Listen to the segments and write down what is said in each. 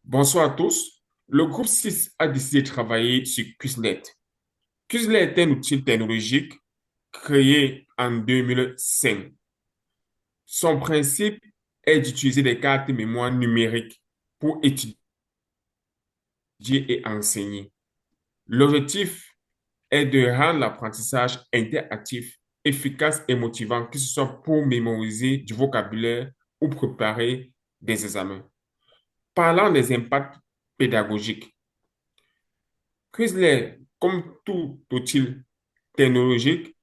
Bonsoir à tous. Le groupe 6 a décidé de travailler sur Quizlet. Quizlet est un outil technologique créé en 2005. Son principe est d'utiliser des cartes mémoire numériques pour étudier et enseigner. L'objectif est de rendre l'apprentissage interactif, efficace et motivant, que ce soit pour mémoriser du vocabulaire ou préparer des examens. Parlant des impacts pédagogiques, Quizlet, comme tout outil technologique,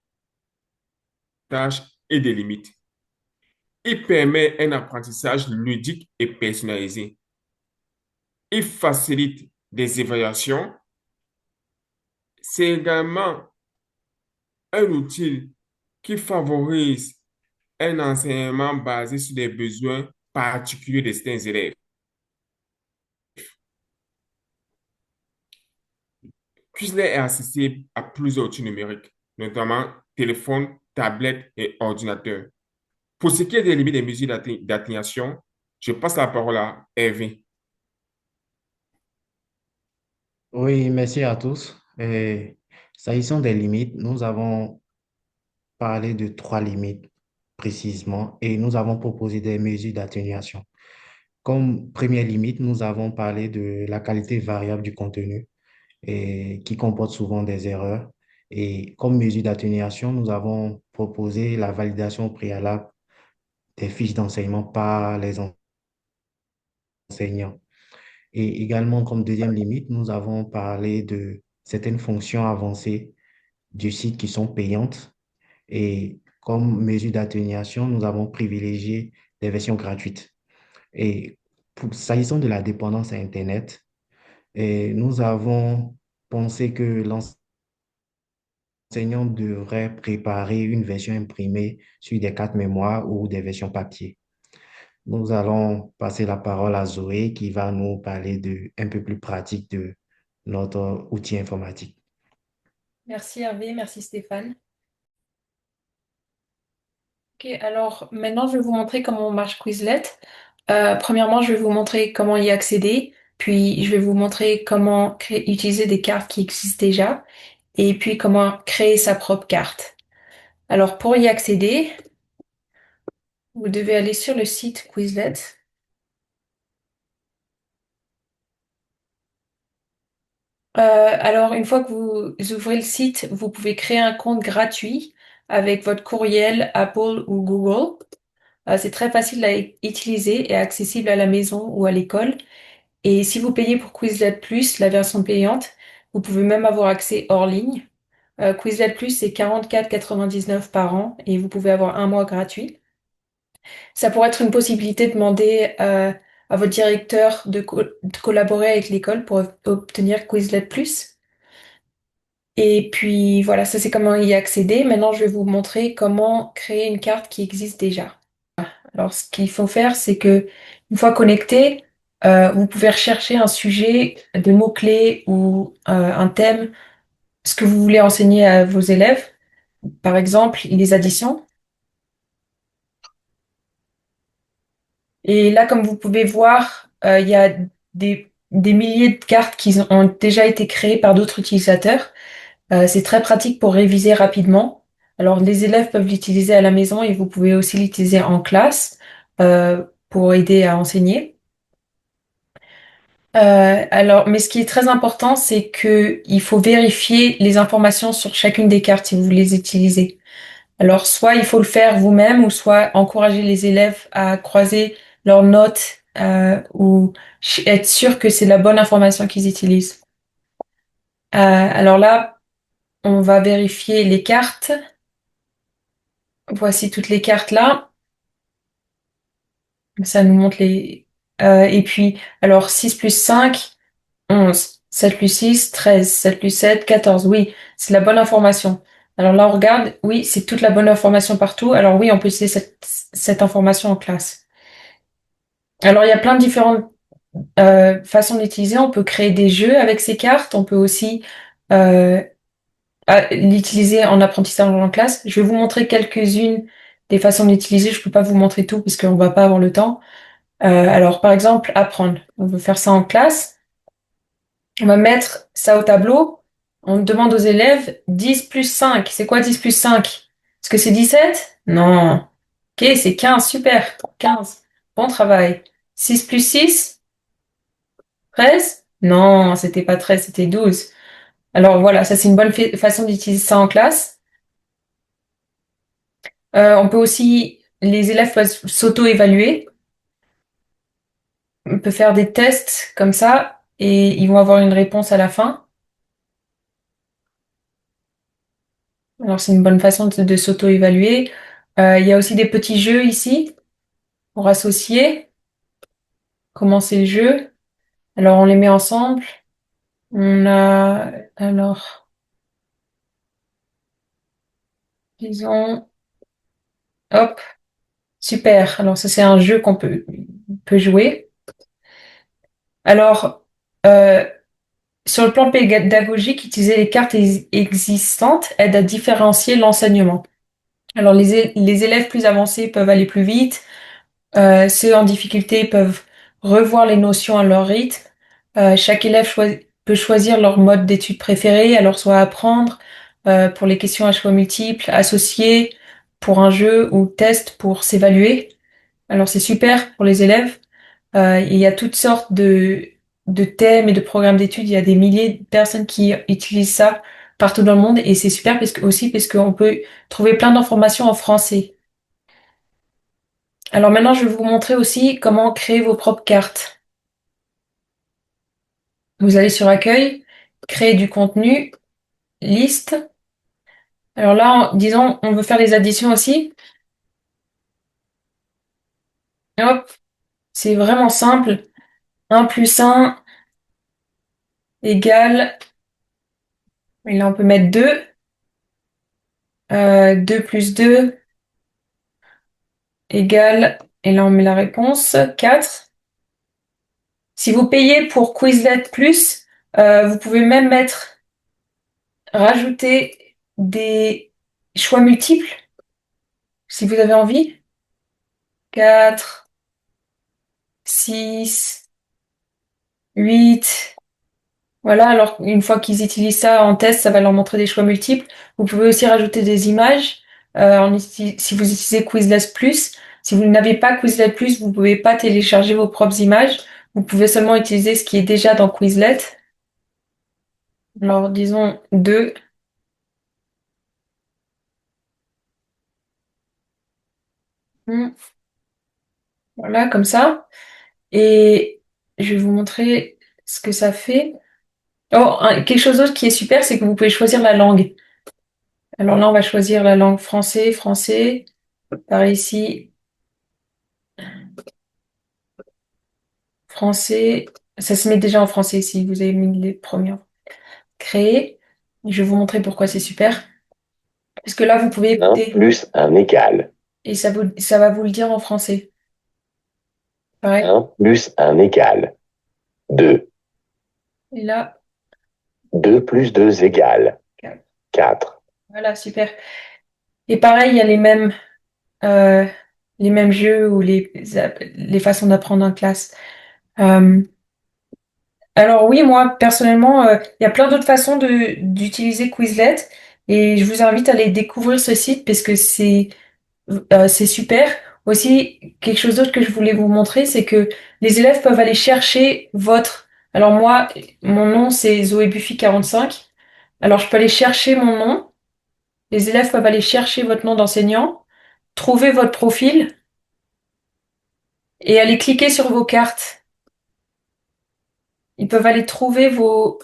tâches et des limites. Il permet un apprentissage ludique et personnalisé. Il facilite des évaluations. C'est également un outil qui favorise un enseignement basé sur des besoins particuliers de certains élèves. Quizlet est accessible à plusieurs outils numériques, notamment téléphone, tablette et ordinateur. Pour ce qui est des limites des mesures d'atténuation, je passe la parole à Hervé. Oui, merci à tous. S'agissant des limites, nous avons parlé de trois limites précisément et nous avons proposé des mesures d'atténuation. Comme première limite, nous avons parlé de la qualité variable du contenu et qui comporte souvent des erreurs. Et comme mesure d'atténuation, nous avons proposé la validation préalable des fiches d'enseignement par les enseignants. Et également, comme deuxième limite, nous avons parlé de certaines fonctions avancées du site qui sont payantes. Et comme mesure d'atténuation, nous avons privilégié des versions gratuites. Et s'agissant de la dépendance à Internet, nous avons pensé que l'enseignant devrait préparer une version imprimée sur des cartes mémoire ou des versions papier. Nous allons passer la parole à Zoé qui va nous parler un peu plus pratique de notre outil informatique. Merci Hervé, merci Stéphane. Ok, alors maintenant je vais vous montrer comment marche Quizlet. Premièrement, je vais vous montrer comment y accéder, puis je vais vous montrer comment utiliser des cartes qui existent déjà, et puis comment créer sa propre carte. Alors pour y accéder, vous devez aller sur le site Quizlet. Alors une fois que vous ouvrez le site, vous pouvez créer un compte gratuit avec votre courriel Apple ou Google. C'est très facile à utiliser et accessible à la maison ou à l'école. Et si vous payez pour Quizlet Plus, la version payante, vous pouvez même avoir accès hors ligne. Quizlet Plus, c'est 44,99 par an et vous pouvez avoir un mois gratuit. Ça pourrait être une possibilité de demander à votre directeur de collaborer avec l'école pour obtenir Quizlet Plus. Et puis voilà, ça c'est comment y accéder. Maintenant, je vais vous montrer comment créer une carte qui existe déjà. Alors, ce qu'il faut faire, c'est que une fois connecté, vous pouvez rechercher un sujet, des mots-clés ou un thème, ce que vous voulez enseigner à vos élèves. Par exemple, les additions. Et là, comme vous pouvez voir, il y a des milliers de cartes qui ont déjà été créées par d'autres utilisateurs. C'est très pratique pour réviser rapidement. Alors, les élèves peuvent l'utiliser à la maison et vous pouvez aussi l'utiliser en classe pour aider à enseigner. Alors, mais ce qui est très important, c'est que il faut vérifier les informations sur chacune des cartes si vous les utilisez. Alors, soit il faut le faire vous-même, ou soit encourager les élèves à croiser leurs notes ou être sûr que c'est la bonne information qu'ils utilisent. Alors là, on va vérifier les cartes. Voici toutes les cartes là. Ça nous montre les. Et puis, alors 6 plus 5. 11, 7 plus 6, 13, 7 plus 7, 14. Oui, c'est la bonne information. Alors là, on regarde. Oui, c'est toute la bonne information partout. Alors oui, on peut utiliser cette information en classe. Alors, il y a plein de différentes façons d'utiliser. On peut créer des jeux avec ces cartes. On peut aussi euh, l'utiliser en apprentissage en classe. Je vais vous montrer quelques-unes des façons d'utiliser. Je peux pas vous montrer tout parce qu'on va pas avoir le temps. Alors, par exemple, apprendre. On veut faire ça en classe. On va mettre ça au tableau. On demande aux élèves 10 plus 5. C'est quoi 10 plus 5? Est-ce que c'est 17? Non. Ok, c'est 15. Super. 15. Bon travail. 6 plus 6? 13? Non, c'était pas 13, c'était 12. Alors voilà, ça c'est une bonne façon d'utiliser ça en classe. On peut aussi, les élèves peuvent s'auto-évaluer. On peut faire des tests comme ça et ils vont avoir une réponse à la fin. Alors c'est une bonne façon de s'auto-évaluer. Il y a aussi des petits jeux ici pour associer, commencer le jeu. Alors on les met ensemble. On a, alors, disons, hop, super. Alors ça c'est un jeu qu'on peut jouer. Alors, euh, sur le plan pédagogique, utiliser les cartes existantes aide à différencier l'enseignement. Alors, les élèves plus avancés peuvent aller plus vite. Ceux en difficulté peuvent revoir les notions à leur rythme. Chaque élève peut choisir leur mode d'étude préféré, alors soit apprendre pour les questions à choix multiples, associer pour un jeu ou test pour s'évaluer. Alors, c'est super pour les élèves. Il y a toutes sortes de thèmes et de programmes d'études. Il y a des milliers de personnes qui utilisent ça partout dans le monde et c'est super aussi parce qu'on peut trouver plein d'informations en français. Alors maintenant, je vais vous montrer aussi comment créer vos propres cartes. Vous allez sur Accueil, créer du contenu, liste. Alors là, disons, on veut faire les additions aussi. Hop, c'est vraiment simple. 1 plus 1 égale, et là on peut mettre 2. 2 plus 2 égale, et là on met la réponse, 4. Si vous payez pour Quizlet Plus, vous pouvez même rajouter des choix multiples si vous avez envie. 4, 6, 8. Voilà, alors une fois qu'ils utilisent ça en test, ça va leur montrer des choix multiples. Vous pouvez aussi rajouter des images si vous utilisez Quizlet Plus. Si vous n'avez pas Quizlet Plus, vous ne pouvez pas télécharger vos propres images. Vous pouvez seulement utiliser ce qui est déjà dans Quizlet. Alors disons 2. Voilà, comme ça. Et je vais vous montrer ce que ça fait. Oh, quelque chose d'autre qui est super, c'est que vous pouvez choisir la langue. Alors là, on va choisir la langue français, français. Par ici, français. Ça se met déjà en français ici. Vous avez mis les premières. Créer. Je vais vous montrer pourquoi c'est super. Parce que là, vous pouvez 1 écouter plus 1 égale. et ça va vous le dire en français. Pareil. 1 plus 1 égale. 2. Et là, 2 plus 2 égale. 4. voilà, super. Et pareil, il y a euh, les mêmes jeux ou les façons d'apprendre en classe. Euh, alors oui, moi personnellement, il y a plein d'autres façons d'utiliser Quizlet et je vous invite à aller découvrir ce site parce que c'est super. Aussi, quelque chose d'autre que je voulais vous montrer, c'est que les élèves peuvent aller chercher votre. Alors moi, mon nom c'est Zoé Buffy 45. Alors je peux aller chercher mon nom. Les élèves peuvent aller chercher votre nom d'enseignant, trouver votre profil et aller cliquer sur vos cartes. Ils peuvent aller trouver oh,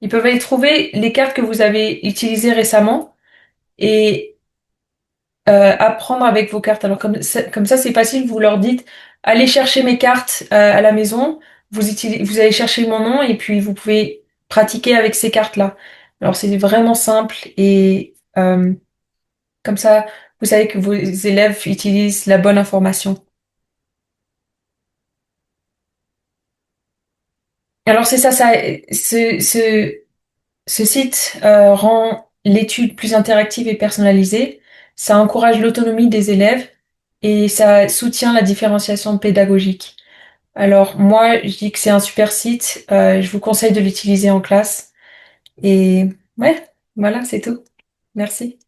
ils peuvent aller trouver les cartes que vous avez utilisées récemment et apprendre avec vos cartes. Alors comme ça, c'est facile. Vous leur dites, allez chercher mes cartes à la maison. Vous allez chercher mon nom et puis vous pouvez pratiquer avec ces cartes-là. Alors c'est vraiment simple et comme ça, vous savez que vos élèves utilisent la bonne information. Alors c'est ça, ce site rend l'étude plus interactive et personnalisée. Ça encourage l'autonomie des élèves et ça soutient la différenciation pédagogique. Alors moi, je dis que c'est un super site. Je vous conseille de l'utiliser en classe. Et ouais, voilà, c'est tout. Merci.